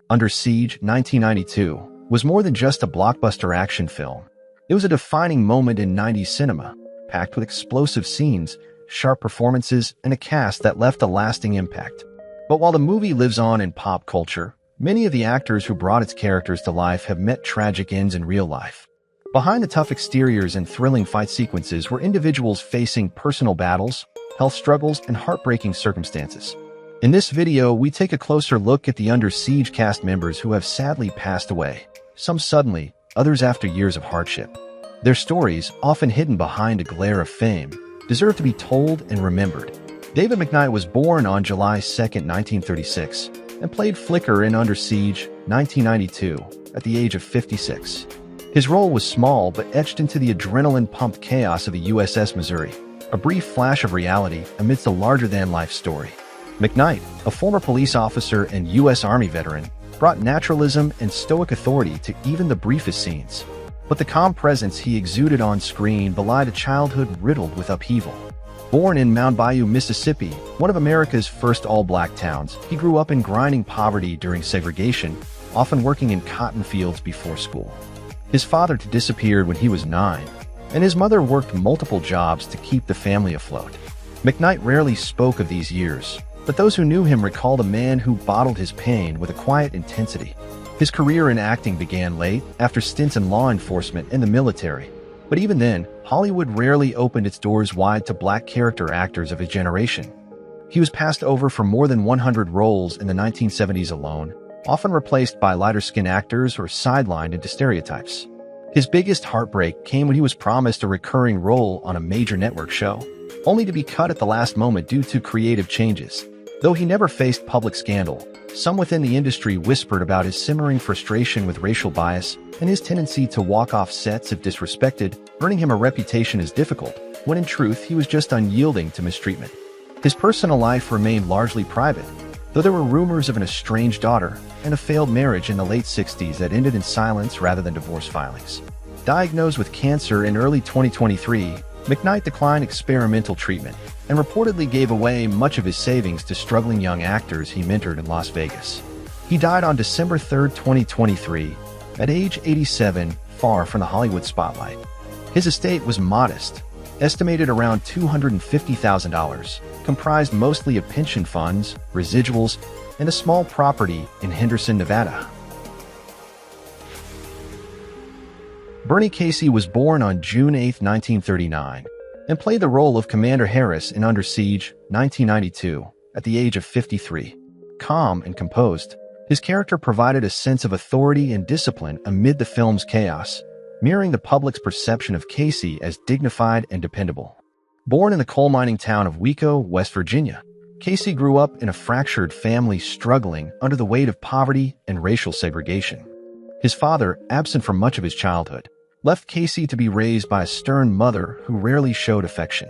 Under Siege, 1992, was more than just a blockbuster action film. It was a defining moment in 90s cinema, packed with explosive scenes, sharp performances, and a cast that left a lasting impact. But while the movie lives on in pop culture, many of the actors who brought its characters to life have met tragic ends in real life. Behind the tough exteriors and thrilling fight sequences were individuals facing personal battles, health struggles, and heartbreaking circumstances. In this video, we take a closer look at the Under Siege cast members who have sadly passed away, some suddenly, others after years of hardship. Their stories, often hidden behind a glare of fame, deserve to be told and remembered. David McKnight was born on July 2, 1936, and played Flicker in Under Siege, 1992, at the age of 56. His role was small but etched into the adrenaline-pumped chaos of the USS Missouri, a brief flash of reality amidst a larger-than-life story. McKnight, a former police officer and U.S. Army veteran, brought naturalism and stoic authority to even the briefest scenes. But the calm presence he exuded on screen belied a childhood riddled with upheaval. Born in Mound Bayou, Mississippi, one of America's first all-black towns, he grew up in grinding poverty during segregation, often working in cotton fields before school. His father disappeared when he was 9, and his mother worked multiple jobs to keep the family afloat. McKnight rarely spoke of these years, but those who knew him recalled a man who bottled his pain with a quiet intensity. His career in acting began late, after stints in law enforcement and the military. But even then, Hollywood rarely opened its doors wide to black character actors of his generation. He was passed over for more than 100 roles in the 1970s alone, often replaced by lighter-skinned actors or sidelined into stereotypes. His biggest heartbreak came when he was promised a recurring role on a major network show, only to be cut at the last moment due to creative changes. Though he never faced public scandal, some within the industry whispered about his simmering frustration with racial bias and his tendency to walk off sets if disrespected, earning him a reputation as difficult, when in truth he was just unyielding to mistreatment. His personal life remained largely private, though there were rumors of an estranged daughter and a failed marriage in the late 60s that ended in silence rather than divorce filings. Diagnosed with cancer in early 2023, McKnight declined experimental treatment and reportedly gave away much of his savings to struggling young actors he mentored in Las Vegas. He died on December 3, 2023, at age 87, far from the Hollywood spotlight. His estate was modest, estimated around $250,000, comprised mostly of pension funds, residuals, and a small property in Henderson, Nevada. Bernie Casey was born on June 8, 1939, and played the role of Commander Harris in Under Siege, 1992, at the age of 53. Calm and composed, his character provided a sense of authority and discipline amid the film's chaos, mirroring the public's perception of Casey as dignified and dependable. Born in the coal mining town of Waco, West Virginia, Casey grew up in a fractured family struggling under the weight of poverty and racial segregation. His father, absent for much of his childhood, left Casey to be raised by a stern mother who rarely showed affection.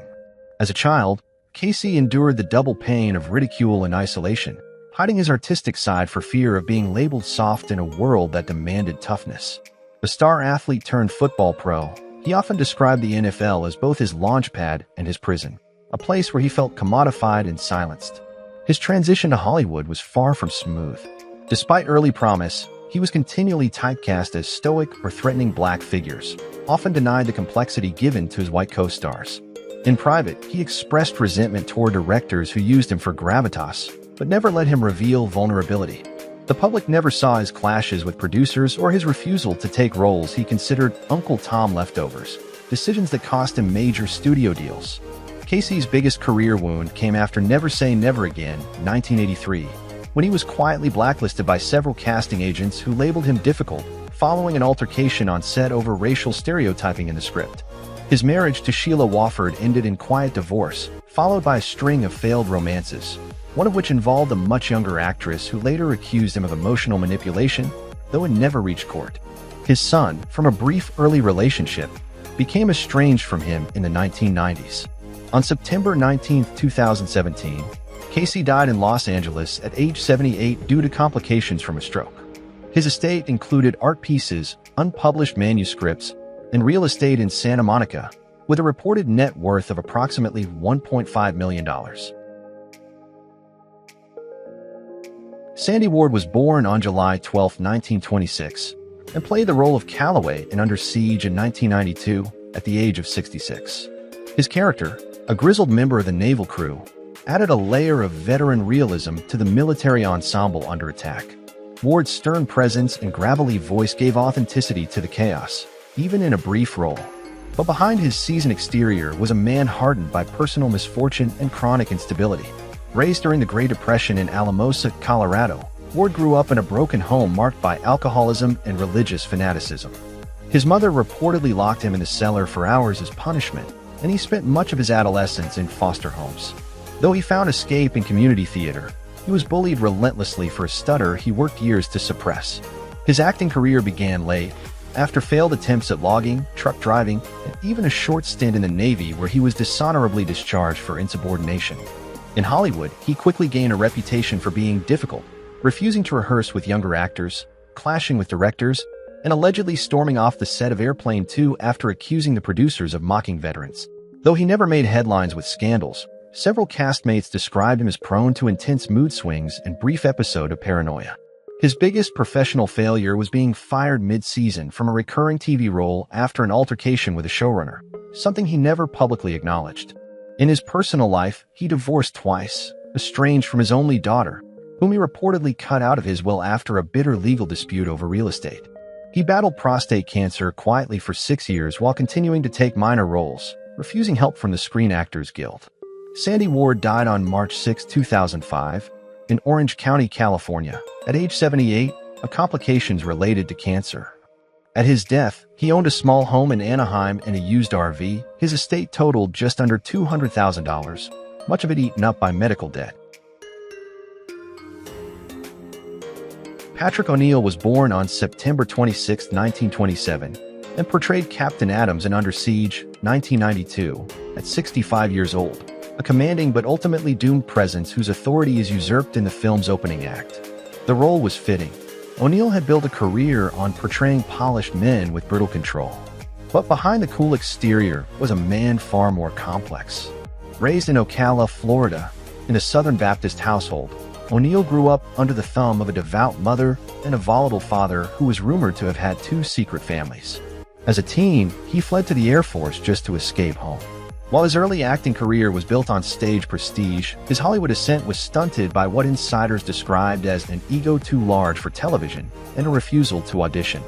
As a child, Casey endured the double pain of ridicule and isolation, hiding his artistic side for fear of being labeled soft in a world that demanded toughness. A star athlete turned football pro, he often described the NFL as both his launchpad and his prison, a place where he felt commodified and silenced. His transition to Hollywood was far from smooth. Despite early promise, he was continually typecast as stoic or threatening black figures, often denied the complexity given to his white co-stars. In private, he expressed resentment toward directors who used him for gravitas, but never let him reveal vulnerability. The public never saw his clashes with producers or his refusal to take roles he considered Uncle Tom leftovers, decisions that cost him major studio deals. Casey's biggest career wound came after Never Say Never Again, 1983, when he was quietly blacklisted by several casting agents who labeled him difficult, following an altercation on set over racial stereotyping in the script. His marriage to Sheila Wofford ended in quiet divorce, followed by a string of failed romances, one of which involved a much younger actress who later accused him of emotional manipulation, though it never reached court. His son, from a brief early relationship, became estranged from him in the 1990s. On September 19, 2017, Casey died in Los Angeles at age 78 due to complications from a stroke. His estate included art pieces, unpublished manuscripts, and real estate in Santa Monica, with a reported net worth of approximately $1.5 million. Sandy Ward was born on July 12, 1926, and played the role of Calloway in Under Siege in 1992 at the age of 66. His character, a grizzled member of the naval crew, added a layer of veteran realism to the military ensemble under attack. Ward's stern presence and gravelly voice gave authenticity to the chaos, even in a brief role. But behind his seasoned exterior was a man hardened by personal misfortune and chronic instability. Raised during the Great Depression in Alamosa, Colorado, Ward grew up in a broken home marked by alcoholism and religious fanaticism. His mother reportedly locked him in the cellar for hours as punishment, and he spent much of his adolescence in foster homes. Though he found escape in community theater, he was bullied relentlessly for a stutter he worked years to suppress. His acting career began late, after failed attempts at logging, truck driving, and even a short stint in the Navy where he was dishonorably discharged for insubordination. In Hollywood, he quickly gained a reputation for being difficult, refusing to rehearse with younger actors, clashing with directors, and allegedly storming off the set of Airplane 2 after accusing the producers of mocking veterans. Though he never made headlines with scandals, several castmates described him as prone to intense mood swings and brief episode of paranoia. His biggest professional failure was being fired mid-season from a recurring TV role after an altercation with a showrunner, something he never publicly acknowledged. In his personal life, he divorced twice, estranged from his only daughter, whom he reportedly cut out of his will after a bitter legal dispute over real estate. He battled prostate cancer quietly for 6 years while continuing to take minor roles, refusing help from the Screen Actors Guild. Sandy Ward died on March 6, 2005, in Orange County, California, at age 78, of complications related to cancer. At his death, he owned a small home in Anaheim and a used RV. His estate totaled just under $200,000, much of it eaten up by medical debt. Patrick O'Neill was born on September 26, 1927, and portrayed Captain Adams in Under Siege, 1992, at 65 years old, a commanding but ultimately doomed presence whose authority is usurped in the film's opening act. The role was fitting. O'Neill had built a career on portraying polished men with brutal control. But behind the cool exterior was a man far more complex. Raised in Ocala, Florida, in a Southern Baptist household, O'Neill grew up under the thumb of a devout mother and a volatile father who was rumored to have had 2 secret families. As a teen, he fled to the Air Force just to escape home. While his early acting career was built on stage prestige, his Hollywood ascent was stunted by what insiders described as an ego too large for television and a refusal to audition.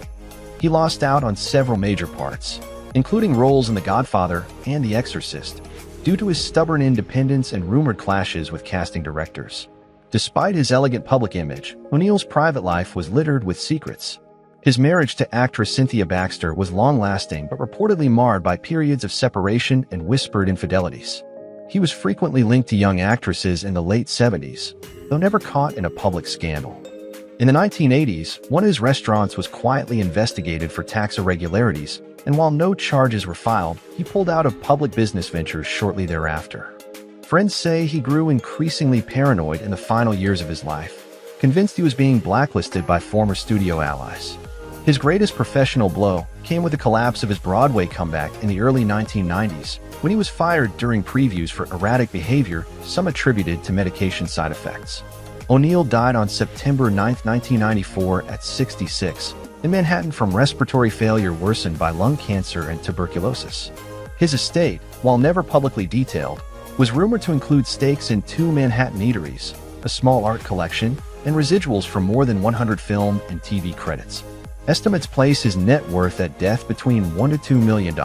He lost out on several major parts, including roles in The Godfather and The Exorcist, due to his stubborn independence and rumored clashes with casting directors. Despite his elegant public image, O'Neill's private life was littered with secrets. His marriage to actress Cynthia Baxter was long-lasting but reportedly marred by periods of separation and whispered infidelities. He was frequently linked to young actresses in the late 70s, though never caught in a public scandal. In the 1980s, one of his restaurants was quietly investigated for tax irregularities, and while no charges were filed, he pulled out of public business ventures shortly thereafter. Friends say he grew increasingly paranoid in the final years of his life, convinced he was being blacklisted by former studio allies. His greatest professional blow came with the collapse of his Broadway comeback in the early 1990s, when he was fired during previews for erratic behavior, some attributed to medication side effects. O'Neill died on September 9, 1994 at 66, in Manhattan from respiratory failure worsened by lung cancer and tuberculosis. His estate, while never publicly detailed, was rumored to include stakes in 2 Manhattan eateries, a small art collection, and residuals from more than 100 film and TV credits. Estimates place his net worth at death between $1 to $2 million.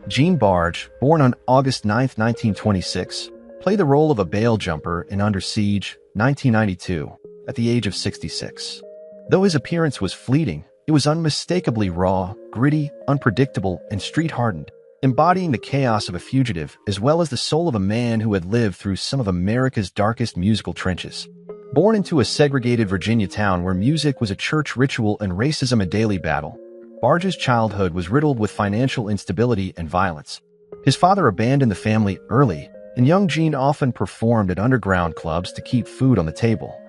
Gene Barge, born on August 9, 1926, played the role of a bail jumper in Under Siege, 1992, at the age of 66. Though his appearance was fleeting, it was unmistakably raw, gritty, unpredictable, and street-hardened, embodying the chaos of a fugitive as well as the soul of a man who had lived through some of America's darkest musical trenches. Born into a segregated Virginia town where music was a church ritual and racism a daily battle, Barge's childhood was riddled with financial instability and violence. His father abandoned the family early, and young Gene often performed at underground clubs to keep food on the table.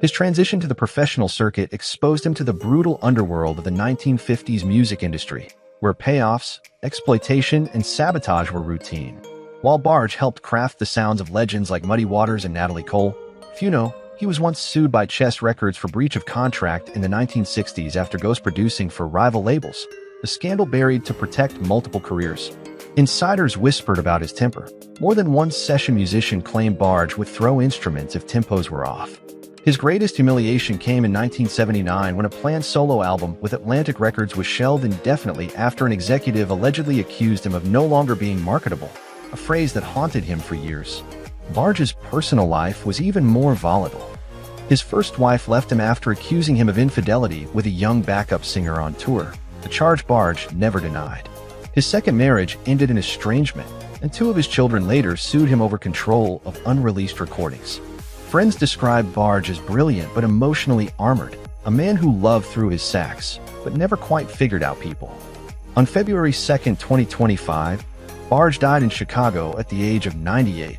His transition to the professional circuit exposed him to the brutal underworld of the 1950s music industry, where payoffs, exploitation, and sabotage were routine. While Barge helped craft the sounds of legends like Muddy Waters and Natalie Cole, few know he was once sued by Chess Records for breach of contract in the 1960s after ghost producing for rival labels, a scandal buried to protect multiple careers. Insiders whispered about his temper. More than one session musician claimed Barge would throw instruments if tempos were off. His greatest humiliation came in 1979 when a planned solo album with Atlantic Records was shelved indefinitely after an executive allegedly accused him of no longer being marketable, a phrase that haunted him for years. Barge's personal life was even more volatile. His first wife left him after accusing him of infidelity with a young backup singer on tour, a charge Barge never denied. His second marriage ended in estrangement, and two of his children later sued him over control of unreleased recordings. Friends described Barge as brilliant but emotionally armored, a man who loved through his sax, but never quite figured out people. On February 2, 2025, Barge died in Chicago at the age of 98.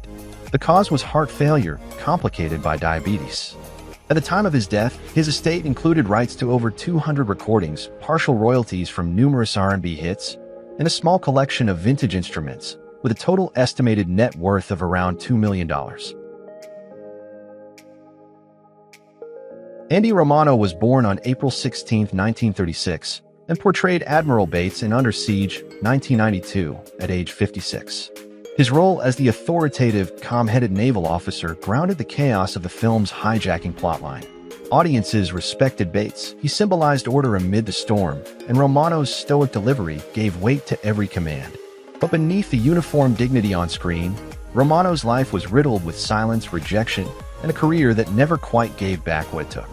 The cause was heart failure, complicated by diabetes. At the time of his death, his estate included rights to over 200 recordings, partial royalties from numerous R&B hits, and a small collection of vintage instruments, with a total estimated net worth of around $2 million. Andy Romano was born on April 16, 1936, and portrayed Admiral Bates in Under Siege, 1992, at age 56. His role as the authoritative, calm-headed naval officer grounded the chaos of the film's hijacking plotline. Audiences respected Bates. He symbolized order amid the storm, and Romano's stoic delivery gave weight to every command. But beneath the uniform dignity on screen, Romano's life was riddled with silence, rejection, and a career that never quite gave back what it took.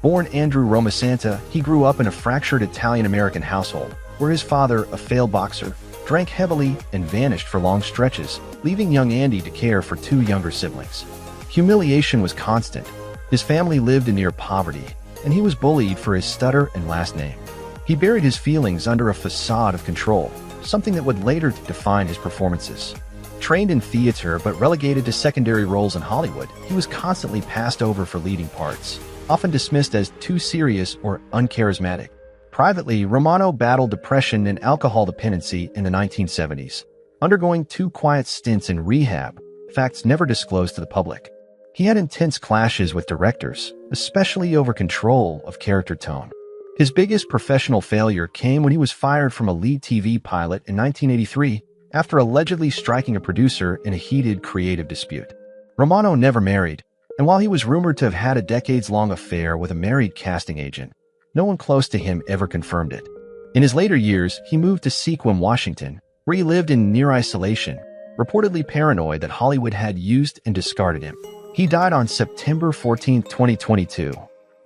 Born Andrew Romasanta, he grew up in a fractured Italian-American household, where his father, a failed boxer, drank heavily and vanished for long stretches, leaving young Andy to care for two younger siblings. Humiliation was constant. His family lived in near poverty, and he was bullied for his stutter and last name. He buried his feelings under a facade of control, something that would later define his performances. Trained in theater but relegated to secondary roles in Hollywood, he was constantly passed over for leading parts, often dismissed as too serious or uncharismatic. Privately, Romano battled depression and alcohol dependency in the 1970s, undergoing 2 quiet stints in rehab, facts never disclosed to the public. He had intense clashes with directors, especially over control of character tone. His biggest professional failure came when he was fired from a lead TV pilot in 1983 after allegedly striking a producer in a heated creative dispute. Romano never married, and while he was rumored to have had a decades-long affair with a married casting agent, no one close to him ever confirmed it. In his later years, he moved to Seagal, Washington, where he lived in near isolation, reportedly paranoid that Hollywood had used and discarded him. He died on September 14, 2022,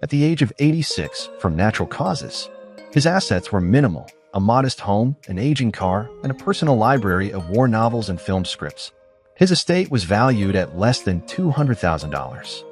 at the age of 86 from natural causes. His assets were minimal: a modest home, an aging car, and a personal library of war novels and film scripts. His estate was valued at less than $200,000.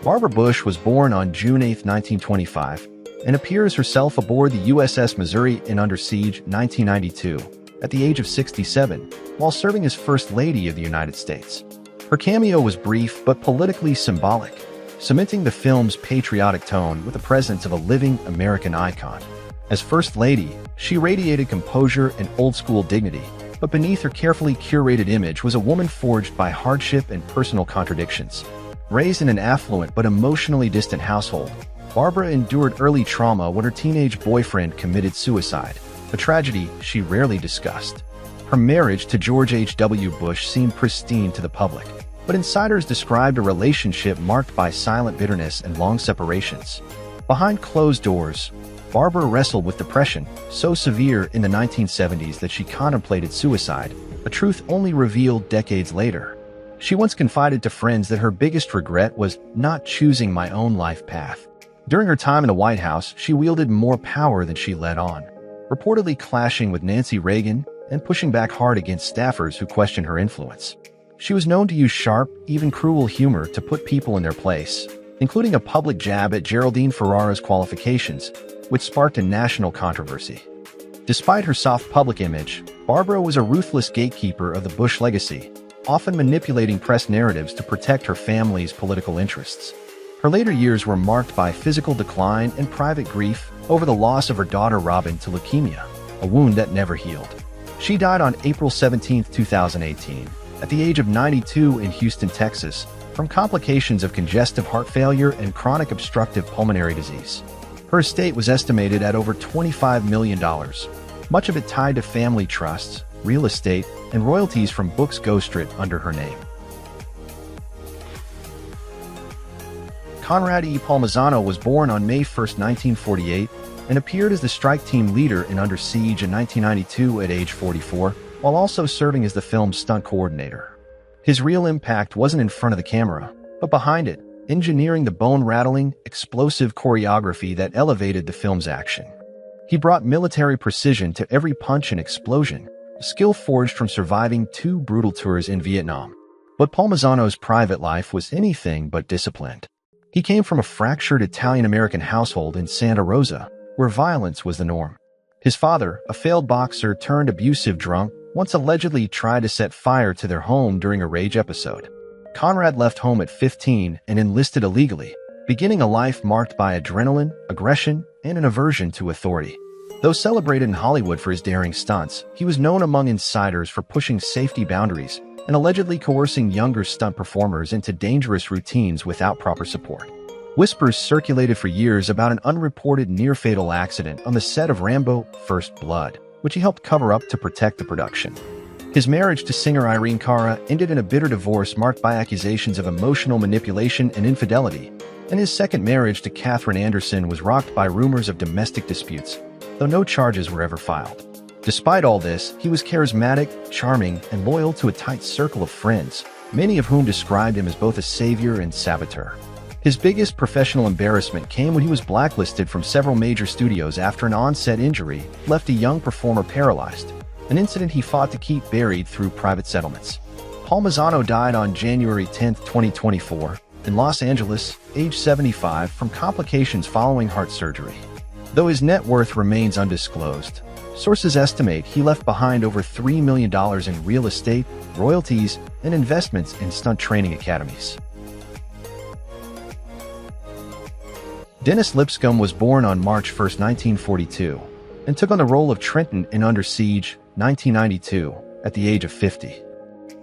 Barbara Bush was born on June 8, 1925, and appears herself aboard the USS Missouri in Under Siege, 1992, at the age of 67, while serving as First Lady of the United States. Her cameo was brief but politically symbolic, cementing the film's patriotic tone with the presence of a living American icon. As First Lady, she radiated composure and old-school dignity, but beneath her carefully curated image was a woman forged by hardship and personal contradictions. Raised in an affluent but emotionally distant household, Barbara endured early trauma when her teenage boyfriend committed suicide, a tragedy she rarely discussed. Her marriage to George H.W. Bush seemed pristine to the public, but insiders described a relationship marked by silent bitterness and long separations. Behind closed doors, Barbara wrestled with depression, so severe in the 1970s that she contemplated suicide, a truth only revealed decades later. She once confided to friends that her biggest regret was not choosing my own life path. During her time in the White House, she wielded more power than she let on, reportedly clashing with Nancy Reagan and pushing back hard against staffers who questioned her influence. She was known to use sharp, even cruel humor to put people in their place, including a public jab at Geraldine Ferrara's qualifications, which sparked a national controversy. Despite her soft public image, Barbara was a ruthless gatekeeper of the Bush legacy, often manipulating press narratives to protect her family's political interests. Her later years were marked by physical decline and private grief over the loss of her daughter Robin to leukemia, a wound that never healed. She died on April 17, 2018, at the age of 92 in Houston, Texas, from complications of congestive heart failure and chronic obstructive pulmonary disease. Her estate was estimated at over $25 million, much of it tied to family trusts, real estate, and royalties from books ghostwritten under her name. Conrad Pmano was born on May 1, 1948, and appeared as the strike team leader in Under Siege in 1992 at age 44, while also serving as the film's stunt coordinator. His real impact wasn't in front of the camera, but behind it, engineering the bone-rattling, explosive choreography that elevated the film's action. He brought military precision to every punch and explosion, a skill forged from surviving 2 brutal tours in Vietnam. But Pmano's private life was anything but disciplined. He came from a fractured Italian-American household in Santa Rosa, where violence was the norm. His father, a failed boxer turned abusive drunk, once allegedly tried to set fire to their home during a rage episode. Conrad left home at 15 and enlisted illegally, beginning a life marked by adrenaline, aggression, and an aversion to authority. Though celebrated in Hollywood for his daring stunts, he was known among insiders for pushing safety boundaries and allegedly coercing younger stunt performers into dangerous routines without proper support. Whispers circulated for years about an unreported near-fatal accident on the set of Rambo: First Blood, which he helped cover up to protect the production. His marriage to singer Irene Cara ended in a bitter divorce marked by accusations of emotional manipulation and infidelity, and his second marriage to Katherine Anderson was rocked by rumors of domestic disputes, though no charges were ever filed. Despite all this, he was charismatic, charming, and loyal to a tight circle of friends, many of whom described him as both a savior and saboteur. His biggest professional embarrassment came when he was blacklisted from several major studios after an on-set injury left a young performer paralyzed, an incident he fought to keep buried through private settlements. Pmano died on January 10, 2024, in Los Angeles, age 75, from complications following heart surgery. Though his net worth remains undisclosed, sources estimate he left behind over $3 million in real estate, royalties, and investments in stunt training academies. Dennis Lipkcom was born on March 1, 1942, and took on the role of Trenton in Under Siege, 1992, at the age of 50.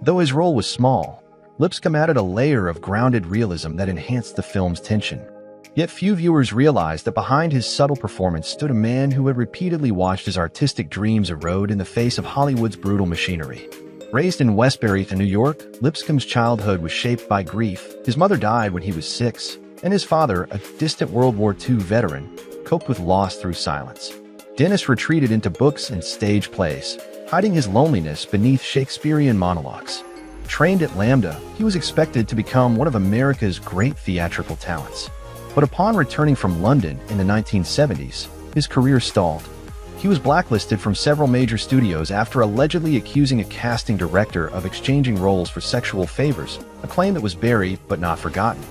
Though his role was small, Lipkcom added a layer of grounded realism that enhanced the film's tension. Yet few viewers realized that behind his subtle performance stood a man who had repeatedly watched his artistic dreams erode in the face of Hollywood's brutal machinery. Raised in Westbury, New York, Lipkcom's childhood was shaped by grief. His mother died when he was 6, and his father, a distant World War II veteran, coped with loss through silence. Dennis retreated into books and stage plays, hiding his loneliness beneath Shakespearean monologues. Trained at Lambda, he was expected to become one of America's great theatrical talents. But upon returning from London in the 1970s, his career stalled. He was blacklisted from several major studios after allegedly accusing a casting director of exchanging roles for sexual favors, a claim that was buried but not forgotten.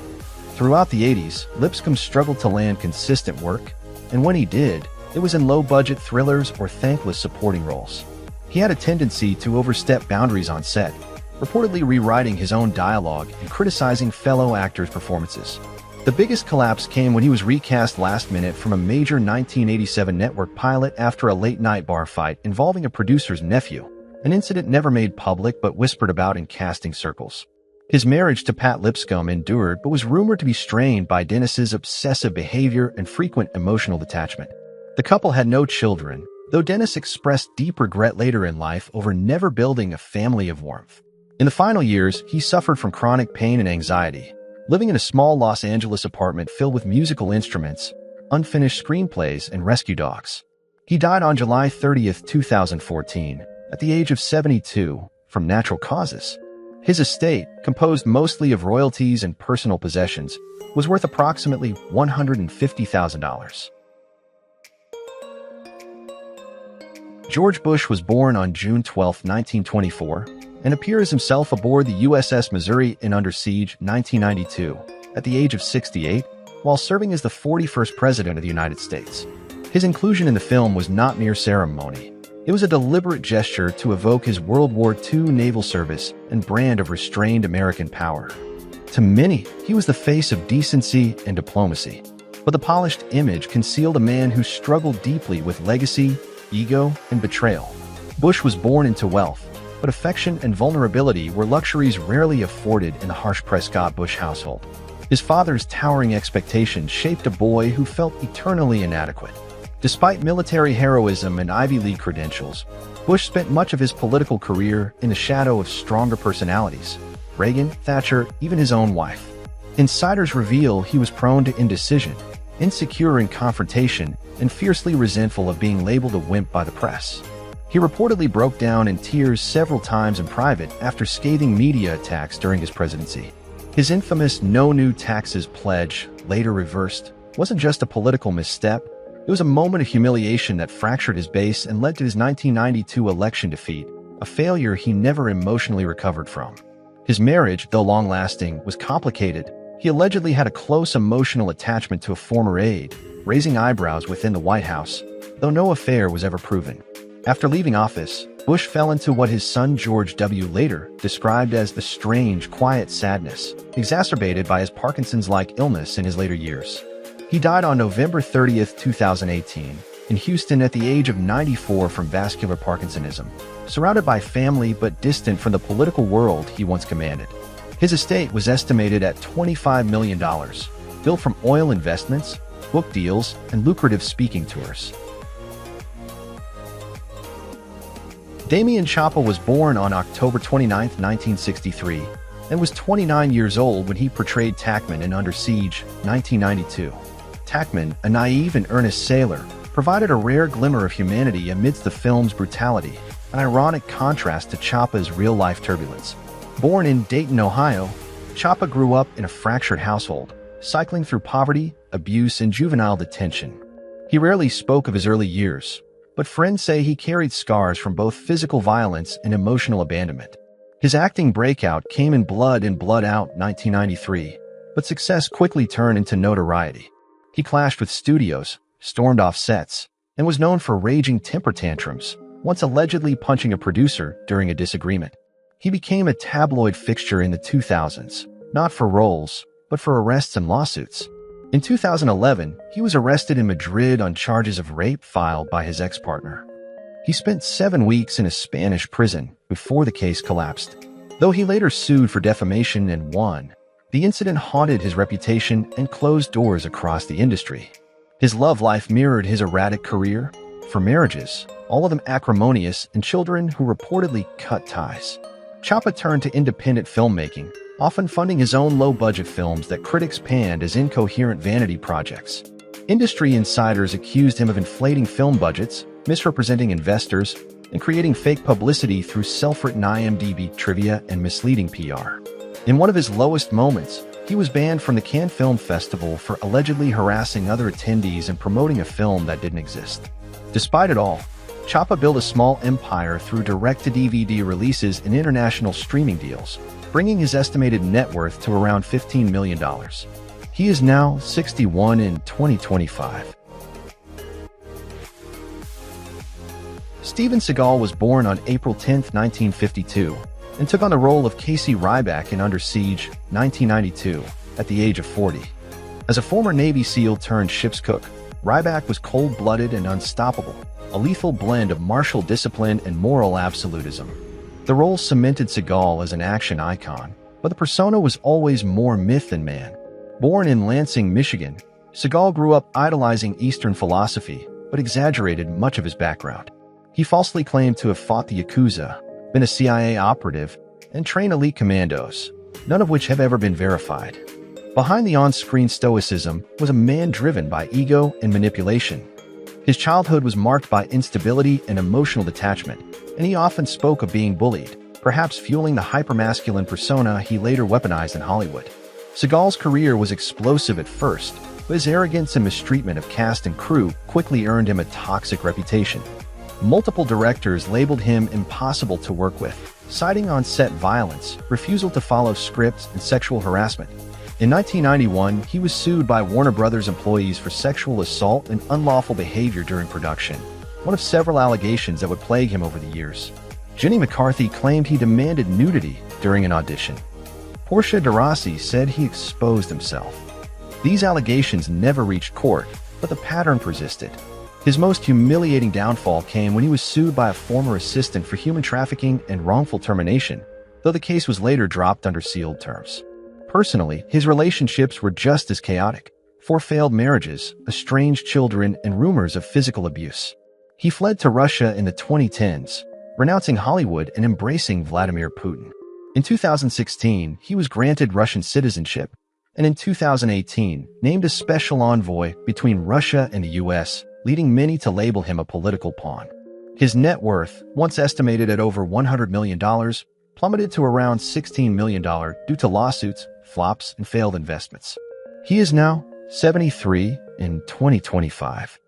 Throughout the 80s, Lipkcom struggled to land consistent work, and when he did, it was in low-budget thrillers or thankless supporting roles. He had a tendency to overstep boundaries on set, reportedly rewriting his own dialogue and criticizing fellow actors' performances. The biggest collapse came when he was recast last minute from a major 1987 network pilot after a late-night bar fight involving a producer's nephew, an incident never made public but whispered about in casting circles. His marriage to Pat Lipkcom endured but was rumored to be strained by Dennis's obsessive behavior and frequent emotional detachment. The couple had no children, though Dennis expressed deep regret later in life over never building a family of warmth. In the final years, he suffered from chronic pain and anxiety, living in a small Los Angeles apartment filled with musical instruments, unfinished screenplays, and rescue dogs. He died on July 30, 2014, at the age of 72, from natural causes. His estate, composed mostly of royalties and personal possessions, was worth approximately $150,000. George Bush was born on June 12, 1924, and appears himself aboard the USS Missouri in Under Siege, 1992, at the age of 68, while serving as the 41st President of the United States. His inclusion in the film was not mere ceremony. It was a deliberate gesture to evoke his World War II naval service and brand of restrained American power. To many, he was the face of decency and diplomacy, but the polished image concealed a man who struggled deeply with legacy, ego, and betrayal. Bush was born into wealth, but affection and vulnerability were luxuries rarely afforded in the harsh Prescott Bush household. His father's towering expectations shaped a boy who felt eternally inadequate. Despite military heroism and Ivy League credentials, Bush spent much of his political career in the shadow of stronger personalities: Reagan, Thatcher, even his own wife. Insiders reveal he was prone to indecision, insecure in confrontation, and fiercely resentful of being labeled a wimp by the press. He reportedly broke down in tears several times in private after scathing media attacks during his presidency. His infamous "no new taxes" pledge, later reversed, wasn't just a political misstep. It was a moment of humiliation that fractured his base and led to his 1992 election defeat, a failure he never emotionally recovered from. His marriage, though long-lasting, was complicated. He allegedly had a close emotional attachment to a former aide, raising eyebrows within the White House, though no affair was ever proven. After leaving office, Bush fell into what his son George W. later described as the strange, quiet sadness, exacerbated by his Parkinson's-like illness in his later years. He died on November 30, 2018, in Houston at the age of 94 from vascular Parkinsonism, surrounded by family but distant from the political world he once commanded. His estate was estimated at $25 million, built from oil investments, book deals, and lucrative speaking tours. Damian Chapa was born on October 29, 1963, and was 29 years old when he portrayed Tackman in Under Siege, 1992. Tackman, a naive and earnest sailor, provided a rare glimmer of humanity amidst the film's brutality, an ironic contrast to Chapa's real-life turbulence. Born in Dayton, Ohio, Chapa grew up in a fractured household, cycling through poverty, abuse, and juvenile detention. He rarely spoke of his early years, but friends say he carried scars from both physical violence and emotional abandonment. His acting breakout came in Blood In, Blood Out 1993, but success quickly turned into notoriety. He clashed with studios, stormed off sets, and was known for raging temper tantrums, once allegedly punching a producer during a disagreement. He became a tabloid fixture in the 2000s, not for roles, but for arrests and lawsuits. In 2011, he was arrested in Madrid on charges of rape filed by his ex-partner. He spent 7 weeks in a Spanish prison before the case collapsed. Though he later sued for defamation and won, the incident haunted his reputation and closed doors across the industry. His love life mirrored his erratic career, for marriages, all of them acrimonious, and children who reportedly cut ties. Chapa turned to independent filmmaking, often funding his own low-budget films that critics panned as incoherent vanity projects. Industry insiders accused him of inflating film budgets, misrepresenting investors, and creating fake publicity through self-written IMDb trivia and misleading PR. In one of his lowest moments, he was banned from the Cannes Film Festival for allegedly harassing other attendees and promoting a film that didn't exist. Despite it all, Chapa built a small empire through direct-to-DVD releases and international streaming deals, bringing his estimated net worth to around $15 million. He is now 61 in 2025. Steven Seagal was born on April 10, 1952, and took on the role of Casey Ryback in Under Siege, 1992, at the age of 40. As a former Navy SEAL turned ship's cook, Ryback was cold-blooded and unstoppable, a lethal blend of martial discipline and moral absolutism. The role cemented Seagal as an action icon, but the persona was always more myth than man. Born in Lansing, Michigan, Seagal grew up idolizing Eastern philosophy, but exaggerated much of his background. He falsely claimed to have fought the Yakuza, been a CIA operative, and trained elite commandos, none of which have ever been verified. Behind the on-screen stoicism was a man driven by ego and manipulation. His childhood was marked by instability and emotional detachment, and he often spoke of being bullied, perhaps fueling the hypermasculine persona he later weaponized in Hollywood. Seagal's career was explosive at first, but his arrogance and mistreatment of cast and crew quickly earned him a toxic reputation. Multiple directors labeled him impossible to work with, citing on-set violence, refusal to follow scripts, and sexual harassment. In 1991, he was sued by Warner Brothers employees for sexual assault and unlawful behavior during production, one of several allegations that would plague him over the years. Jenny McCarthy claimed he demanded nudity during an audition. Portia de Rossi said he exposed himself. These allegations never reached court, but the pattern persisted. His most humiliating downfall came when he was sued by a former assistant for human trafficking and wrongful termination, though the case was later dropped under sealed terms. Personally, his relationships were just as chaotic: 4 failed marriages, estranged children, and rumors of physical abuse. He fled to Russia in the 2010s, renouncing Hollywood and embracing Vladimir Putin. In 2016, he was granted Russian citizenship, and in 2018, named a special envoy between Russia and the US, leading many to label him a political pawn. His net worth, once estimated at over $100 million, plummeted to around $16 million due to lawsuits, flops, and failed investments. He is now 73 in 2025.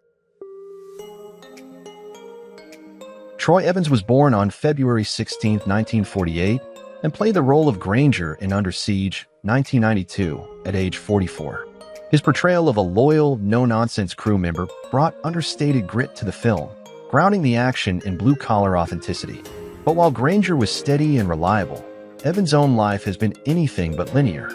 Troy Evans was born on February 16, 1948, and played the role of Granger in Under Siege, 1992, at age 44. His portrayal of a loyal, no-nonsense crew member brought understated grit to the film, grounding the action in blue-collar authenticity. But while Granger was steady and reliable, Evans' own life has been anything but linear.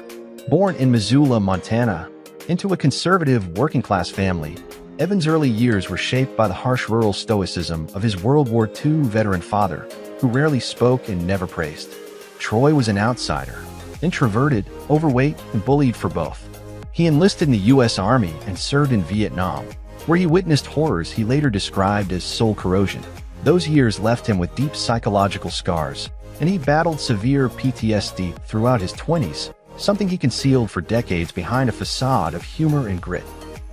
Born in Missoula, Montana, into a conservative, working-class family, Evans' early years were shaped by the harsh rural stoicism of his World War II veteran father, who rarely spoke and never praised. Troy was an outsider, introverted, overweight, and bullied for both. He enlisted in the U.S. Army and served in Vietnam, where he witnessed horrors he later described as soul corrosion. Those years left him with deep psychological scars, and he battled severe PTSD throughout his 20s, something he concealed for decades behind a facade of humor and grit.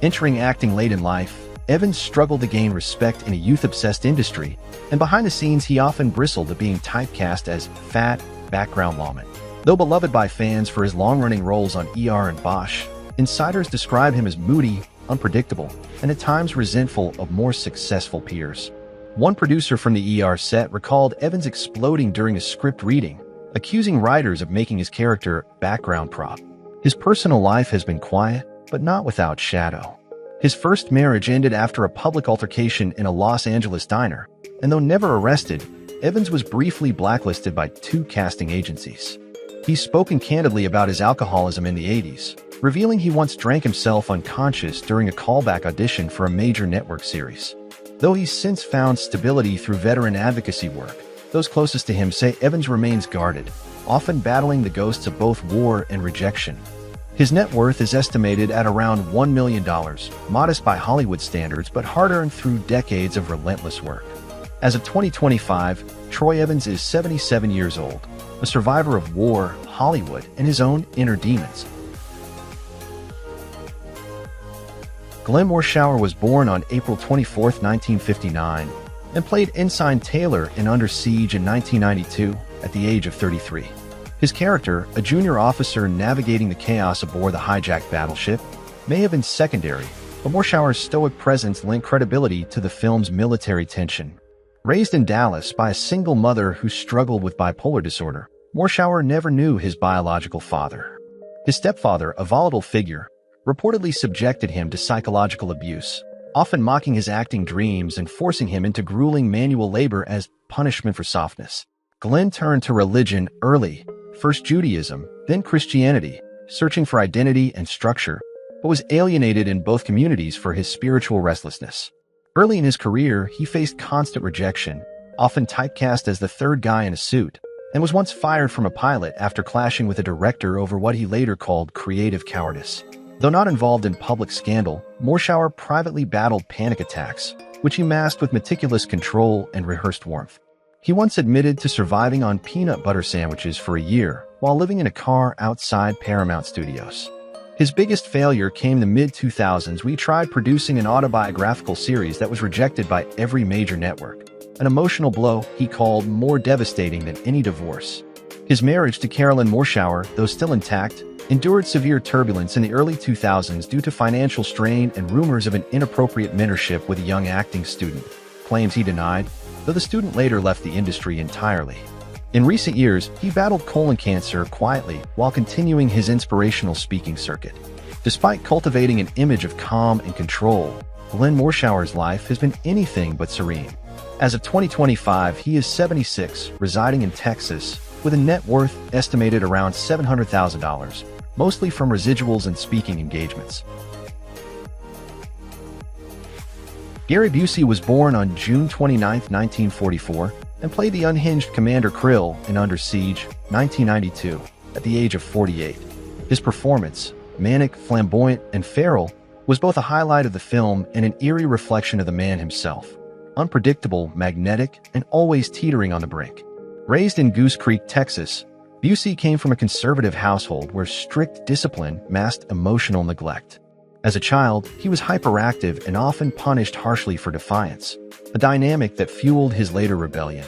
Entering acting late in life, Evans struggled to gain respect in a youth-obsessed industry, and behind the scenes he often bristled at being typecast as fat, background lawman. Though beloved by fans for his long-running roles on ER and Bosch, insiders describe him as moody, unpredictable, and at times resentful of more successful peers. One producer from the ER set recalled Evans exploding during a script reading, accusing writers of making his character background prop. His personal life has been quiet, but not without shadow. His first marriage ended after a public altercation in a Los Angeles diner, and though never arrested, Evans was briefly blacklisted by 2 casting agencies. He's spoken candidly about his alcoholism in the 80s, revealing he once drank himself unconscious during a callback audition for a major network series. Though he's since found stability through veteran advocacy work, those closest to him say Evans remains guarded, often battling the ghosts of both war and rejection. His net worth is estimated at around $1 million, modest by Hollywood standards but hard-earned through decades of relentless work. As of 2025, Troy Evans is 77 years old, a survivor of war, Hollywood, and his own inner demons. Glenn Morshower was born on April 24, 1959, and played Ensign Taylor in Under Siege in 1992 at the age of 33. His character, a junior officer navigating the chaos aboard the hijacked battleship, may have been secondary, but Morshower's stoic presence lent credibility to the film's military tension. Raised in Dallas by a single mother who struggled with bipolar disorder, Morshower never knew his biological father. His stepfather, a volatile figure, reportedly subjected him to psychological abuse, often mocking his acting dreams and forcing him into grueling manual labor as punishment for softness. Glenn turned to religion early, first Judaism, then Christianity, searching for identity and structure, but was alienated in both communities for his spiritual restlessness. Early in his career, he faced constant rejection, often typecast as the third guy in a suit, and was once fired from a pilot after clashing with a director over what he later called creative cowardice. Though not involved in public scandal, Morshower privately battled panic attacks, which he masked with meticulous control and rehearsed warmth. He once admitted to surviving on peanut butter sandwiches for a year while living in a car outside Paramount Studios. His biggest failure came in the mid-2000s when he tried producing an autobiographical series that was rejected by every major network, an emotional blow he called more devastating than any divorce. His marriage to Carolyn Morshower, though still intact, endured severe turbulence in the early 2000s due to financial strain and rumors of an inappropriate mentorship with a young acting student, claims he denied, though the student later left the industry entirely. In recent years, he battled colon cancer quietly while continuing his inspirational speaking circuit. Despite cultivating an image of calm and control, Glenn Morshower's life has been anything but serene. As of 2025, he is 76, residing in Texas, with a net worth estimated around $700,000, mostly from residuals and speaking engagements. Gary Buucy was born on June 29, 1944, and played the unhinged Commander Krill in Under Siege, 1992, at the age of 48. His performance, manic, flamboyant, and feral, was both a highlight of the film and an eerie reflection of the man himself. Unpredictable, magnetic, and always teetering on the brink. Raised in Goose Creek, Texas, Buucy came from a conservative household where strict discipline masked emotional neglect. As a child, he was hyperactive and often punished harshly for defiance, a dynamic that fueled his later rebellion.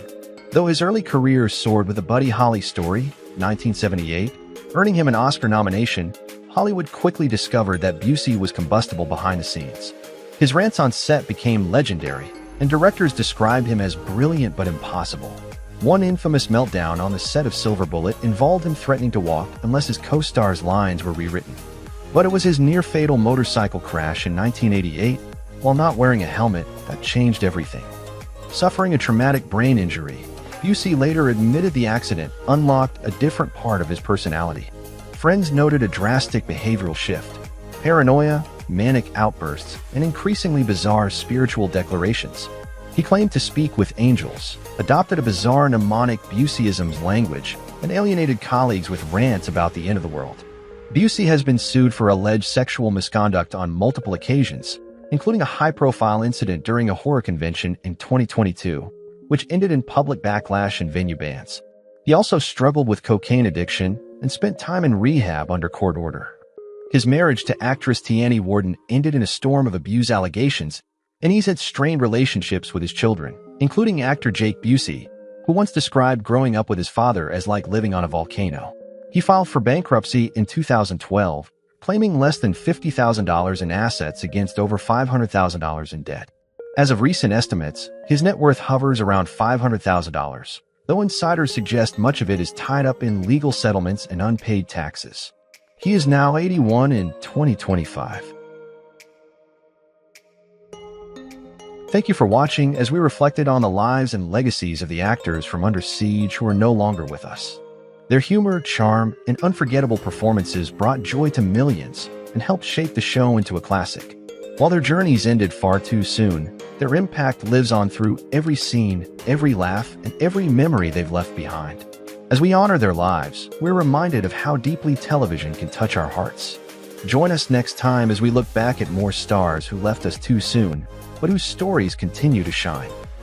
Though his early career soared with a Buddy Holly story, 1978, earning him an Oscar nomination, Hollywood quickly discovered that Buucy was combustible behind the scenes. His rants on set became legendary, and directors described him as brilliant but impossible. One infamous meltdown on the set of Silver Bullet involved him threatening to walk unless his co-star's lines were rewritten. But it was his near-fatal motorcycle crash in 1988, while not wearing a helmet, that changed everything. Suffering a traumatic brain injury, Buucy later admitted the accident unlocked a different part of his personality. Friends noted a drastic behavioral shift: paranoia, manic outbursts, and increasingly bizarre spiritual declarations. He claimed to speak with angels, adopted a bizarre mnemonic Buucyism's language, and alienated colleagues with rants about the end of the world. Buucy has been sued for alleged sexual misconduct on multiple occasions, including a high-profile incident during a horror convention in 2022, which ended in public backlash and venue bans. He also struggled with cocaine addiction and spent time in rehab under court order. His marriage to actress Tiani Warden ended in a storm of abuse allegations, and he's had strained relationships with his children, including actor Jake Buucy, who once described growing up with his father as like living on a volcano. He filed for bankruptcy in 2012, claiming less than $50,000 in assets against over $500,000 in debt. As of recent estimates, his net worth hovers around $500,000, though insiders suggest much of it is tied up in legal settlements and unpaid taxes. He is now 81 in 2025. Thank you for watching as we reflected on the lives and legacies of the actors from Under Siege who are no longer with us. Their humor, charm, and unforgettable performances brought joy to millions and helped shape the show into a classic. While their journeys ended far too soon, their impact lives on through every scene, every laugh, and every memory they've left behind. As we honor their lives, we're reminded of how deeply television can touch our hearts. Join us next time as we look back at more stars who left us too soon, but whose stories continue to shine.